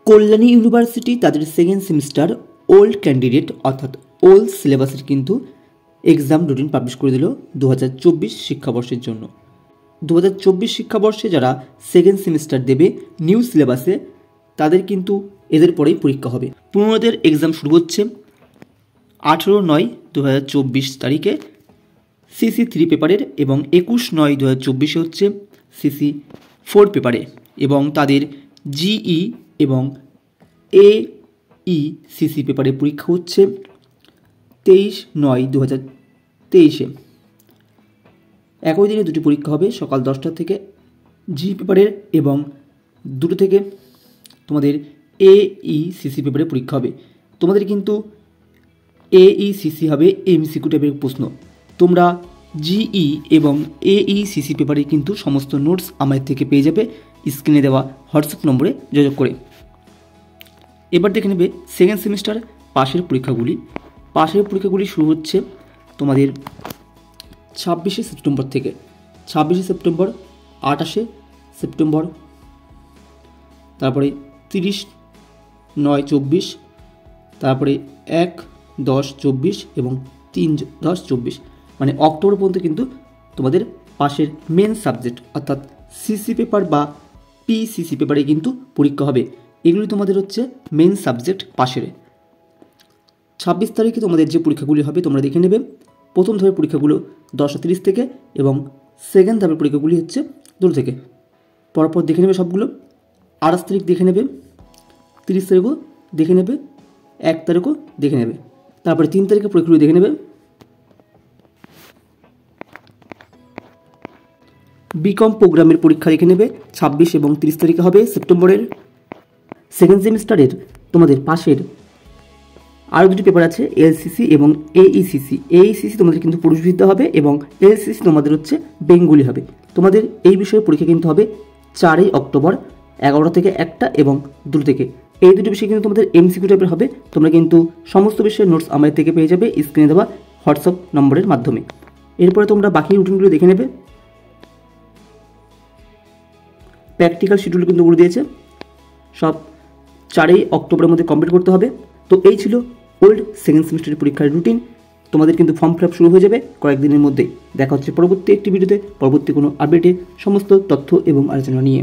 Kalyani university তাদের second semester old candidate অর্থাৎ old সিলেবাসের কিন্তু এক্সাম রুটিন পাবলিশ করে দিল 2024 শিক্ষাবর্ষের জন্য। 2024 শিক্ষাবর্ষে যারা সেকেন্ড সেমিস্টার দেবে নিউ সিলেবাসে তাদের কিন্তু এদের পরেই পরীক্ষা হবে। পুনরাদের এক্সাম শুরু হচ্ছে 18/9/2024 তারিখে CC3 পেপারের এবং 21/9/2024 হচ্ছে CC4 পেপারে, এবং তাদের GE এবং AECC পেপারে পরীক্ষা হচ্ছে 23/9/2023। একই দিনে দুটি পরীক্ষা হবে, সকাল 10টা থেকে GE পেপারের এবং 2টো থেকে তোমাদের AECC পেপারে পরীক্ষা হবে। তোমাদের কিন্তু AECC হবে MCQ টাইপের প্রশ্ন। তোমরা GE এবং AECC পেপারে কিন্তু সমস্ত নোটস আমাদের থেকে পেয়ে যাবে স্ক্রিনে দেওয়া হোয়াটসঅ্যাপ নম্বরে যোগাযোগ করে। এবার দেখে নেবে সেকেন্ড সেমিস্টার পাশের পরীক্ষাগুলি। পাশের পরীক্ষাগুলি শুরু হচ্ছে তোমাদের 26শে সেপ্টেম্বর থেকে। 26শে সেপ্টেম্বর, 28শে সেপ্টেম্বর, তারপরে 30/9/24, তারপরে 1/10/24 এবং 3/10/24, মানে অক্টোবর পর্যন্ত কিন্তু তোমাদের পাশের মেন সাবজেক্ট অর্থাৎ সিসি পেপার বা PCC পেপারে কিন্তু পরীক্ষা হবে। এগুলি তোমাদের হচ্ছে মেন সাবজেক্ট পাশের। 26 তারিখে তোমাদের যে পরীক্ষাগুলি হবে তোমরা দেখে নেবে। প্রথম ধাপের পরীক্ষাগুলো 10:30 থেকে এবং সেকেন্ড ধাপের পরীক্ষাগুলি হচ্ছে 2 থেকে। পরপর দেখে নেবে সবগুলো। 28 তারিখ দেখে নেবে, 30 তারিখও দেখে নেবে, 1 তারিখও দেখে নেবে, তারপরে 3 তারিখের পরীক্ষাগুলি দেখে নেবে। বিকম প্রোগ্রামের পরীক্ষা দেখে নেবে 26 এবং 30 তারিখে হবে সেপ্টেম্বরের। সেকেন্ড সেমিস্টারের তোমাদের পাশের আরও দুটি পেপার আছে, LCC এবং AECC। AECC তোমাদের কিন্তু পুরুষভিত্তিক হবে এবং LCC তোমাদের হচ্ছে বেঙ্গলি হবে। তোমাদের এই বিষয়ে পরীক্ষা কিন্তু হবে 4 অক্টোবর 11টা থেকে 1টা এবং 2 থেকে। এই দুটি বিষয় কিন্তু তোমাদের MCQ টাইপের হবে। তোমরা কিন্তু সমস্ত বিষয়ের নোটস আমাদের থেকে পেয়ে যাবে স্ক্রিনে দেওয়া হোয়াটসঅ্যাপ নম্বরের মাধ্যমে। এরপরে তোমরা বাকি রুটিনগুলো দেখে নেবে। প্র্যাকটিক্যাল শিডিউল কিন্তু বলে দিয়েছে, সব 4 অক্টোবরের মধ্যে কমপ্লিট করতে হবে। তো এই ছিল ওল্ড সেকেন্ড সেমিস্টারের পরীক্ষার রুটিন। তোমাদের কিন্তু ফর্ম ফিল আপ শুরু হয়ে যাবে কয়েকদিনের মধ্যেই। দেখা হচ্ছে পরবর্তী একটি ভিডিওতে পরবর্তী কোনো আপডেটে সমস্ত তথ্য এবং আলোচনা নিয়ে।